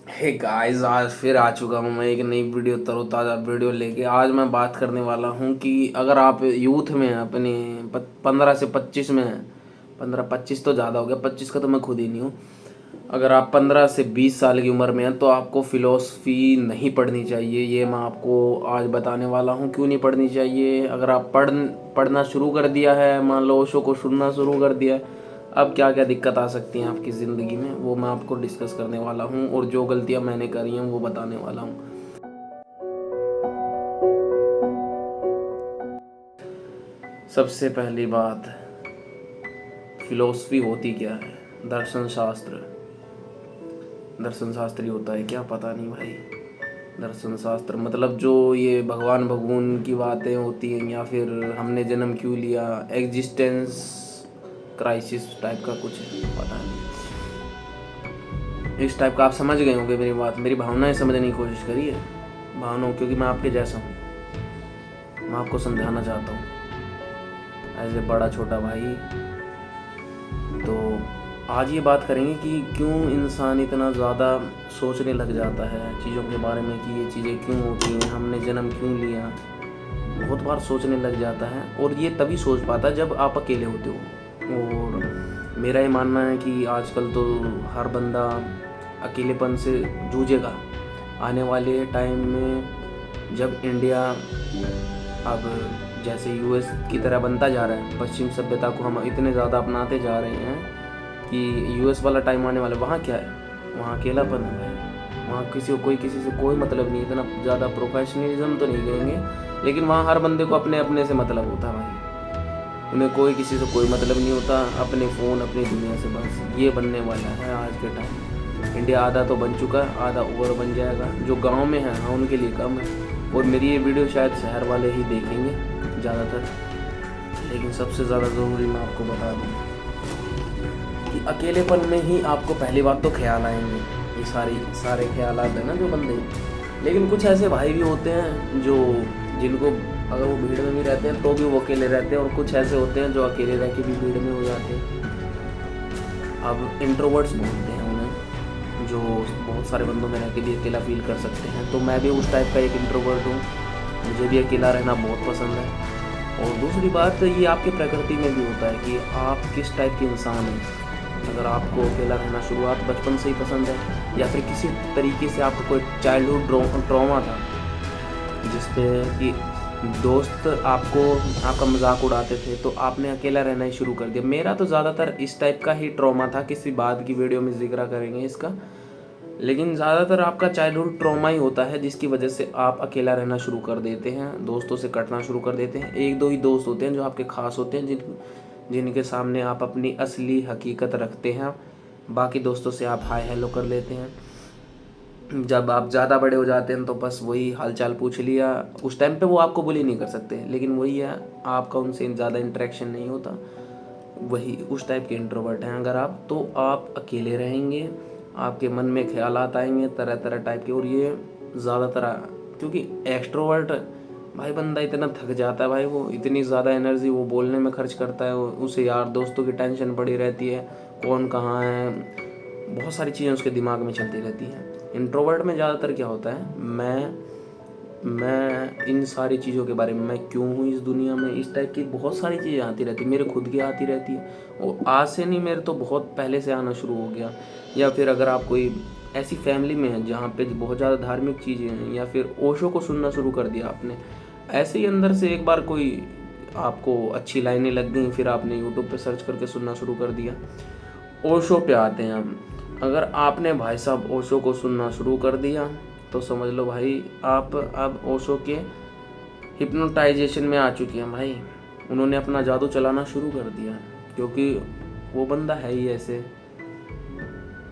Hey guys, आज फिर आ चुका हूँ मैं एक नई वीडियो, तरोताज़ा वीडियो लेके। आज मैं बात करने वाला हूँ कि अगर आप यूथ में हैं, अपने 15 से 25 में हैं। 15-25 तो ज़्यादा हो गया, 25 का तो मैं खुद ही नहीं हूँ। अगर आप 15 से 20 साल की उम्र में हैं तो आपको फ़िलोसफी नहीं पढ़नी चाहिए। ये मैं आपको आज बताने वाला हूँ क्यों नहीं पढ़नी चाहिए। अगर आप पढ़ना शुरू कर दिया है, मान लो ओशो को सुनना शुरू कर दिया है, अब क्या क्या दिक्कत आ सकती हैं आपकी ज़िंदगी में, वो मैं आपको डिस्कस करने वाला हूँ। और जो गलतियाँ मैंने करी हैं वो बताने वाला हूँ। सबसे पहली बात, फिलोसफी होती क्या है? दर्शन शास्त्र। दर्शन शास्त्र ही होता है क्या? पता नहीं भाई। दर्शन शास्त्र मतलब जो ये भगवान भगवान की बातें होती हैं, या फिर हमने जन्म क्यों लिया, एग्जिस्टेंस क्राइसिस टाइप का कुछ है, पता नहीं। इस टाइप का आप समझ गए होंगे मेरी बात, मेरी भावनाएं समझने की कोशिश करिए। भावनाओं, क्योंकि मैं आपके जैसा हूँ, मैं आपको समझाना चाहता हूँ एज ए बड़ा छोटा भाई। तो आज ये बात करेंगे कि क्यों इंसान इतना ज़्यादा सोचने लग जाता है चीज़ों के बारे में, कि ये चीज़ें क्यों होती हैं, हमने जन्म क्यों लिया। बहुत बार सोचने लग जाता है, और ये तभी सोच पाता है जब आप अकेले होते हो। और मेरा ये मानना है कि आजकल तो हर बंदा अकेलेपन से जूझेगा। आने वाले टाइम में जब इंडिया अब जैसे यूएस की तरह बनता जा रहा है, पश्चिम सभ्यता को हम इतने ज़्यादा अपनाते जा रहे हैं कि यूएस वाला टाइम आने वाला है। वहाँ क्या है? वहाँ अकेलापन है भाई। वहाँ किसी को किसी से कोई मतलब नहीं, इतना ज़्यादा प्रोफेशनलिज्म तो नहीं कहेंगे, लेकिन वहाँ हर बंदे को अपने अपने से मतलब होता है भाई। उन्हें कोई किसी से कोई मतलब नहीं होता, अपने फ़ोन अपनी दुनिया से। बस ये बनने वाला है आज के टाइम। इंडिया आधा तो बन चुका है, आधा और बन जाएगा। जो गांव में है हाँ, उनके लिए कम है। और मेरी ये वीडियो शायद शहर वाले ही देखेंगे ज़्यादातर, लेकिन सबसे ज़्यादा ज़रूरी मैं आपको बता दूँ कि अकेलेपन में ही आपको पहली बात तो ख्याल आएंगे। ये सारे ख्याल आते हैं ना जो बंदे। लेकिन कुछ ऐसे भाई भी होते हैं जो जिनको अगर वो भीड़ में भी रहते हैं तो भी वो अकेले रहते हैं, और कुछ ऐसे होते हैं जो अकेले रह के भी भीड़ में हो जाते हैं। अब इंट्रोवर्ट्स बोलते हैं उन्हें, जो बहुत सारे बंदों में रह के भी अकेला फील कर सकते हैं। तो मैं भी उस टाइप का एक इंट्रोवर्ट हूँ, मुझे भी अकेला रहना बहुत पसंद है। और दूसरी बात, ये आपके प्रकृति में भी होता है कि आप किस टाइप के इंसान हैं। अगर आपको अकेला रहना शुरुआत बचपन से ही पसंद है, या फिर किसी तरीके से आपको कोई चाइल्डहुड ट्रॉमा था जिसपे कि दोस्त आपका मजाक उड़ाते थे, तो आपने अकेला रहना ही शुरू कर दिया। मेरा तो ज़्यादातर इस टाइप का ही ट्रॉमा था, किसी बाद की वीडियो में जिक्र करेंगे इसका। लेकिन ज़्यादातर आपका चाइल्डहुड ट्रॉमा ही होता है जिसकी वजह से आप अकेला रहना शुरू कर देते हैं, दोस्तों से कटना शुरू कर देते हैं। एक दो ही दोस्त होते हैं जो आपके खास होते हैं, जिनके सामने आप अपनी असली हकीकत रखते हैं। बाकी दोस्तों से आप हाय हेलो कर लेते हैं। जब आप ज़्यादा बड़े हो जाते हैं तो बस वही हालचाल पूछ लिया। उस टाइम पे वो आपको बुली नहीं कर सकते, लेकिन वही है, आपका उनसे ज़्यादा इंटरेक्शन नहीं होता। वही उस टाइप के इंट्रोवर्ट हैं अगर आप, तो आप अकेले रहेंगे। आपके मन में ख्यालात आएंगे तरह तरह टाइप के। और ये ज़्यादातर क्योंकि एक्सट्रोवर्ट भाई बंदा इतना थक जाता है भाई, वो इतनी ज़्यादा एनर्जी वो बोलने में खर्च करता है, उसे यार दोस्तों की टेंशन पड़ी रहती है, कौन कहाँ है, बहुत सारी चीज़ें उसके दिमाग में चलती रहती हैं। इंट्रोवर्ट में ज़्यादातर क्या होता है, मैं इन सारी चीज़ों के बारे में, मैं क्यों हूँ इस दुनिया में, इस टाइप की बहुत सारी चीज़ें आती रहती है, मेरे खुद की आती रहती है। और आज से नहीं, मेरे तो बहुत पहले से आना शुरू हो गया। या फिर अगर आप कोई ऐसी फैमिली में है जहाँ पे बहुत ज़्यादा धार्मिक चीज़ें हैं, या फिर ओशो को सुनना शुरू कर दिया आपने, ऐसे ही अंदर से एक बार कोई आपको अच्छी लाइनें लग गई, फिर आपने यूट्यूब पे सर्च करके सुनना शुरू कर दिया। ओशो पे आते हैं हम। अगर आपने भाई साहब ओशो को सुनना शुरू कर दिया तो समझ लो भाई आप अब ओशो के हिप्नोटाइजेशन में आ चुके हैं भाई। उन्होंने अपना जादू चलाना शुरू कर दिया, क्योंकि वो बंदा है ही ऐसे,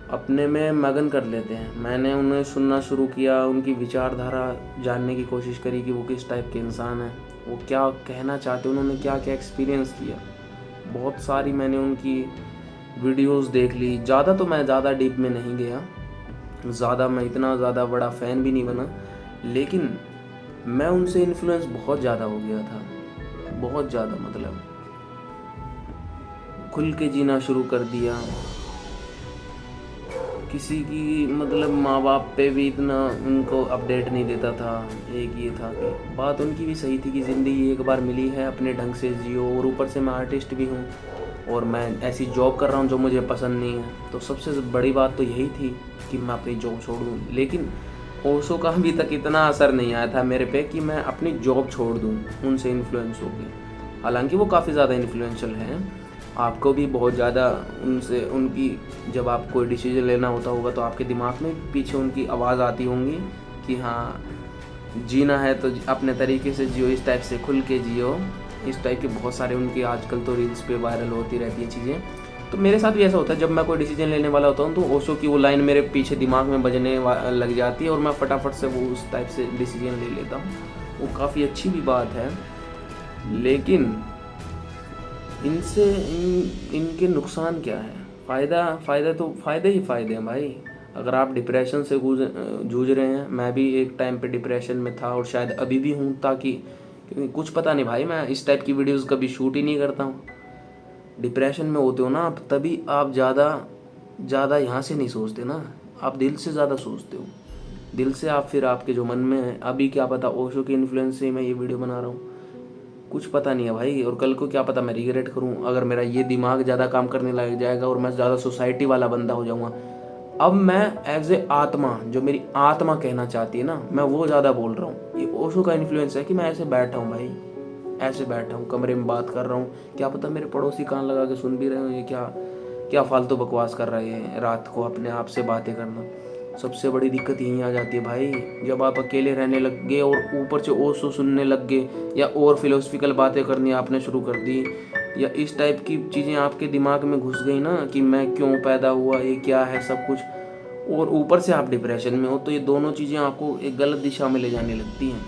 अपने में मगन कर लेते हैं। मैंने उन्हें सुनना शुरू किया, उनकी विचारधारा जानने की कोशिश करी कि वो किस टाइप के इंसान हैं, वो क्या कहना चाहते, उन्होंने क्या क्या एक्सपीरियंस किया। बहुत सारी मैंने उनकी वीडियोस देख ली। ज़्यादा डीप में नहीं गया, मैं इतना ज़्यादा बड़ा फ़ैन भी नहीं बना, लेकिन मैं उनसे इन्फ्लुएंस बहुत ज़्यादा हो गया था, बहुत ज़्यादा। मतलब खुल के जीना शुरू कर दिया किसी की मतलब माँ बाप पे भी इतना उनको अपडेट नहीं देता था। एक ये था कि बात उनकी भी सही थी कि ज़िंदगी एक बार मिली है, अपने ढंग से जियो। और ऊपर से मैं आर्टिस्ट भी हूँ और मैं ऐसी जॉब कर रहा हूँ जो मुझे पसंद नहीं है। तो सबसे बड़ी बात तो यही थी कि मैं अपनी जॉब छोड़ दूँ। लेकिन ओशो का अभी तक इतना असर नहीं आया था मेरे पे कि मैं अपनी जॉब छोड़ दूँ उनसे इन्फ्लुएंस होकर। हालांकि वो काफ़ी ज़्यादा इन्फ्लुएंशियल हैं, आपको भी बहुत ज़्यादा उनसे उनकी जब आप कोई डिसीजन लेना होता होगा तो आपके दिमाग में पीछे उनकी आवाज़ आती होंगी कि हाँ, जीना है तो अपने तरीके से जियो, इस टाइप से खुल के जियो। इस टाइप के बहुत सारे उनके आजकल तो रील्स पे वायरल होती रहती है चीज़ें। तो मेरे साथ भी ऐसा होता है, जब मैं कोई डिसीजन लेने वाला होता हूँ तो ओशो की वो लाइन मेरे पीछे दिमाग में बजने लग जाती है और मैं फटाफट से वो उस टाइप से डिसीजन ले लेता हूँ। वो काफ़ी अच्छी भी बात है। लेकिन इनके नुकसान क्या है? फ़ायदा तो फ़ायदे ही फ़ायदे हैं भाई। अगर आप डिप्रेशन से जूझ रहे हैं, मैं भी एक टाइम पे डिप्रेशन में था और शायद अभी भी हूँ, ताकि क्योंकि कुछ पता नहीं भाई, मैं इस टाइप की वीडियोस कभी शूट ही नहीं करता हूँ। डिप्रेशन में होते हो ना आप, तभी आप ज़्यादा यहाँ से नहीं सोचते ना, आप दिल से ज़्यादा सोचते हो। दिल से आप फिर आपके जो मन में है, अभी क्या पता ओशो के इन्फ्लुएंस से मैं ये वीडियो बना रहा हूँ, कुछ पता नहीं है भाई। और कल को क्या पता मैं रिग्रेट करूं, अगर मेरा ये दिमाग ज़्यादा काम करने लग जाएगा और मैं ज़्यादा सोसाइटी वाला बंदा हो जाऊंगा। अब मैं एज ए आत्मा, जो मेरी आत्मा कहना चाहती है ना, मैं वो ज़्यादा बोल रहा हूँ। ये ओशो का इन्फ्लुएंस है कि मैं ऐसे बैठा हूँ भाई, ऐसे बैठा हूँ कमरे में बात कर रहा हूँ, क्या पता मेरे पड़ोसी कान लगा के सुन भी रहे हो, ये क्या क्या फालतू बकवास कर रहे हैं रात को अपने आप से बातें करना। सबसे बड़ी दिक्कत यहीं आ जाती है भाई, जब आप अकेले रहने लग गए और ऊपर से ओशो सुनने लग गए, या और फिलोसफिकल बातें करनी आपने शुरू कर दी, या इस टाइप की चीज़ें आपके दिमाग में घुस गई ना कि मैं क्यों पैदा हुआ, ये क्या है सब कुछ, और ऊपर से आप डिप्रेशन में हो, तो ये दोनों चीज़ें आपको एक गलत दिशा में ले जाने लगती हैं।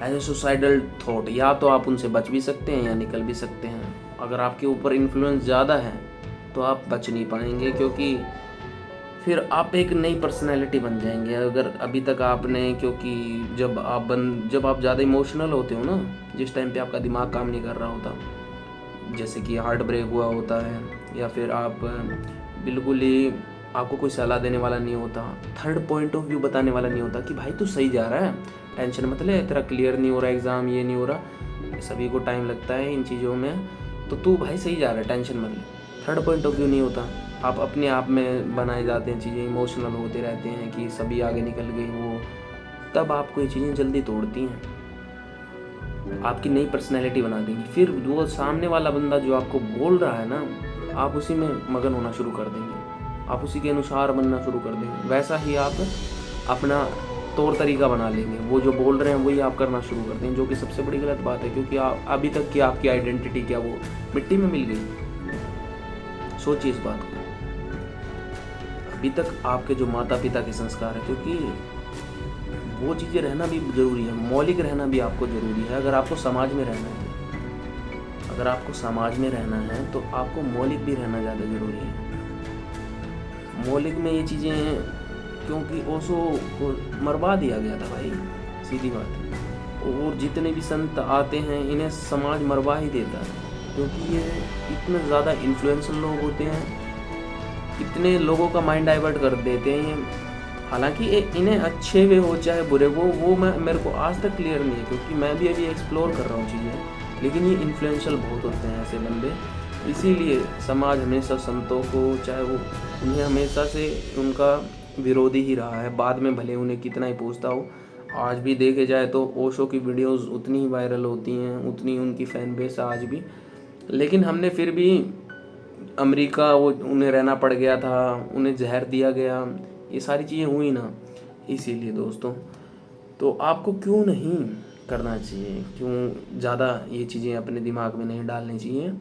एज ए सुसाइडल थॉट, या तो आप उनसे बच भी सकते हैं या निकल भी सकते हैं। अगर आपके ऊपर इन्फ्लुएंस ज़्यादा है तो आप बच नहीं पाएंगे, क्योंकि फिर आप एक नई पर्सनैलिटी बन जाएंगे। अगर अभी तक आपने, क्योंकि जब आप ज़्यादा इमोशनल होते हो ना, जिस टाइम पे आपका दिमाग काम नहीं कर रहा होता, जैसे कि हार्ट ब्रेक हुआ होता है, या फिर आप बिल्कुल ही, आपको कोई सलाह देने वाला नहीं होता, थर्ड पॉइंट ऑफ व्यू बताने वाला नहीं होता कि भाई तू सही जा रहा है, टेंशन मत ले, तेरा क्लियर नहीं हो रहा एग्ज़ाम, ये नहीं हो रहा, सभी को टाइम लगता है इन चीज़ों में, तो तू भाई सही जा रहा है, टेंशन मत ले। थर्ड पॉइंट ऑफ व्यू नहीं होता, आप अपने आप में बनाए जाते हैं चीज़ें, इमोशनल होते रहते हैं कि सभी आगे निकल गई वो, तब आपको ये चीज़ें जल्दी तोड़ती हैं, आपकी नई पर्सनैलिटी बना देंगी। फिर वो सामने वाला बंदा जो आपको बोल रहा है ना, आप उसी में मगन होना शुरू कर देंगे, आप उसी के अनुसार बनना शुरू कर देंगे, वैसा ही आप अपना तौर तरीका बना लेंगे, वो जो बोल रहे हैं वही आप करना शुरू कर देंगे, जो कि सबसे बड़ी गलत बात है, क्योंकि आप अभी तक की आपकी आइडेंटिटी क्या वो मिट्टी में मिल गई। सोचिए इस बात को, अभी तक आपके जो माता पिता के संस्कार है, क्योंकि वो चीज़ें रहना भी ज़रूरी है, मौलिक रहना भी आपको ज़रूरी है। अगर आपको समाज में रहना है, अगर आपको समाज में रहना है तो आपको मौलिक भी रहना ज़्यादा ज़रूरी है। मौलिक में ये चीज़ें, क्योंकि ओशो को मरवा दिया गया था भाई, सीधी बात है। और जितने भी संत आते हैं इन्हें समाज मरवा ही देता है, क्योंकि ये इतने ज़्यादा इन्फ्लुएंशियल लोग होते हैं, इतने लोगों का माइंड डाइवर्ट कर देते हैं ये। हालांकि इन्हें अच्छे वे हो चाहे बुरे वो मेरे को आज तक क्लियर नहीं है, क्योंकि मैं भी अभी एक्सप्लोर कर रहा हूँ चीज़ें। लेकिन ये इन्फ्लुएंशियल बहुत होते हैं ऐसे बंदे, इसीलिए समाज हमेशा संतों को, चाहे वो उन्हें हमेशा से उनका विरोधी ही रहा है, बाद में भले उन्हें कितना ही पूछता हो। आज भी देखे जाए तो ओशो की वीडियोस उतनी ही वायरल होती हैं, उतनी उनकी फैन बेस आज भी। लेकिन हमने फिर भी अमेरिका, वो उन्हें रहना पड़ गया था, उन्हें जहर दिया गया, ये सारी चीज़ें हुई ना। इसीलिए दोस्तों, तो आपको क्यों नहीं करना चाहिए, क्यों ज़्यादा ये चीज़ें अपने दिमाग में नहीं डालनी चाहिए।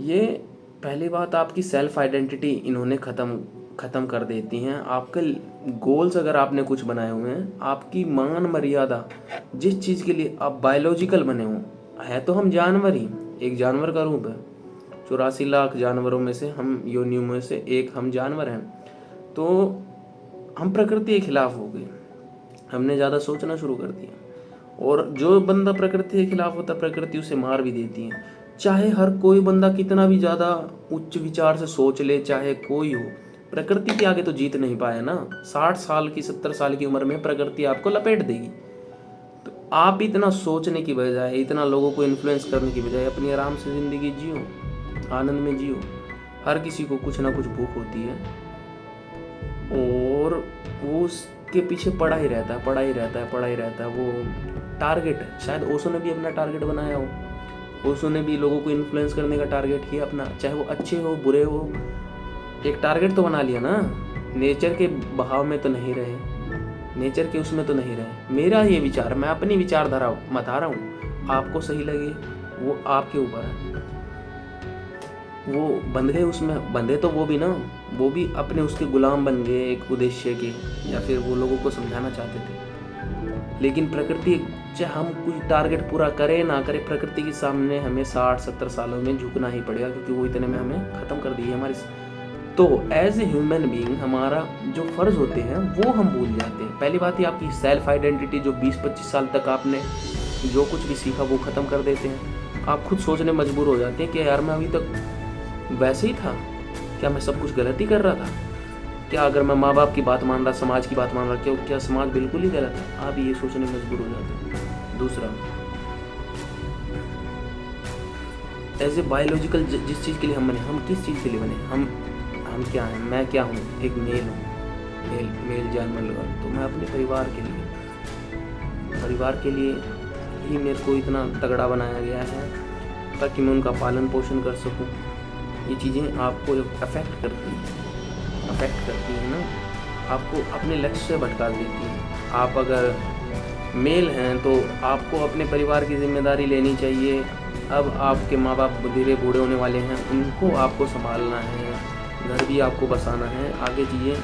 ये पहली बात, आपकी सेल्फ आइडेंटिटी इन्होंने ख़त्म कर देती हैं। आपके गोल्स अगर आपने कुछ बनाए हुए हैं, आपकी मान मर्यादा, जिस चीज़ के लिए आप बायोलॉजिकल बने हो, है तो हम जानवर ही, एक जानवर का रूप है, 84 लाख जानवरों में से, हम योनियों में से एक हम जानवर हैं, तो हम प्रकृति के खिलाफ हो गए, हमने ज़्यादा सोचना शुरू कर दिया। और जो बंदा प्रकृति के खिलाफ होता है, प्रकृति उसे मार भी देती है। चाहे हर कोई बंदा कितना भी ज़्यादा उच्च विचार से सोच ले, चाहे कोई हो, प्रकृति के आगे तो जीत नहीं पाया ना। 60 साल की 70 साल की उम्र में प्रकृति आपको लपेट देगी। तो आप इतना सोचने की बजाय, इतना लोगों को इन्फ्लुएंस करने की बजाय अपनी आराम से ज़िंदगी जियो, आनंद में जियो। हर किसी को कुछ ना कुछ भूख होती है और वो उसके पीछे पड़ा ही रहता है, पड़ा ही रहता है, पड़ा ही रहता है। वो टारगेट है। शायद ओशो ने भी अपना टारगेट बनाया हो। ओशो ने भी लोगों को इन्फ्लुएंस करने का टारगेट किया अपना, चाहे वो अच्छे हो बुरे हो, एक टारगेट तो बना लिया ना। नेचर के बहाव में तो नहीं रहे, नेचर के उसमें तो नहीं रहे। मेरा ये विचार, मैं अपनी विचारधारा बता रहा हूँ, आपको सही लगे वो आपके ऊपर है। वो बंध गए उसमें, बंधे तो वो भी ना, वो भी अपने उसके गुलाम बन गए एक उद्देश्य के, या फिर वो लोगों को समझाना चाहते थे। लेकिन प्रकृति, चाहे हम कुछ टारगेट पूरा करें ना करें, प्रकृति के सामने हमें 60-70 सालों में झुकना ही पड़ेगा, क्योंकि वो इतने में हमें ख़त्म कर दी है हमारी। तो एज ए ह्यूमन बीइंग हमारा जो फ़र्ज़ होते हैं वो हम भूल जाते हैं। पहली बात ही आपकी सेल्फ आइडेंटिटी, जो 20-25 साल तक आपने जो कुछ भी सीखा वो ख़त्म कर देते हैं। आप खुद सोचने मजबूर हो जाते हैं कि यार मैं अभी तक वैसे ही था, क्या मैं सब कुछ गलत ही कर रहा था? क्या अगर मैं माँ बाप की बात मान रहा, समाज की बात मान रहा, क्या समाज बिल्कुल ही गलत है? आप ये सोचने मजबूर हो जाते हैं। दूसरा, एज ए बायोलॉजिकल, जिस चीज़ के लिए हम बने, हम किस चीज़ के लिए बने, हम क्या हैं? मैं क्या हूँ? एक मेल हूँ, मेल जानवर। तो मैं अपने परिवार के लिए ही मेरे को इतना तगड़ा बनाया गया है, ताकि मैं उनका पालन पोषण कर सकूँ। ये चीज़ें आपको अफेक्ट करती हैं ना, आपको अपने लक्ष्य से भटका देती हैं। आप अगर मेल हैं तो आपको अपने परिवार की जिम्मेदारी लेनी चाहिए। अब आपके माँ बाप धीरे बूढ़े होने वाले हैं, उनको आपको संभालना है, घर भी आपको बसाना है, आगे चीज़ें।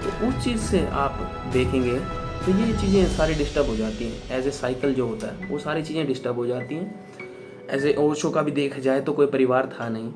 तो उस चीज़ से आप देखेंगे तो ये चीज़ें सारी डिस्टर्ब हो जाती हैं। एज ए साइकिल जो होता है वो सारी चीज़ें डिस्टर्ब हो जाती हैं। एज ए ओशो का भी देखा जाए तो कोई परिवार था नहीं।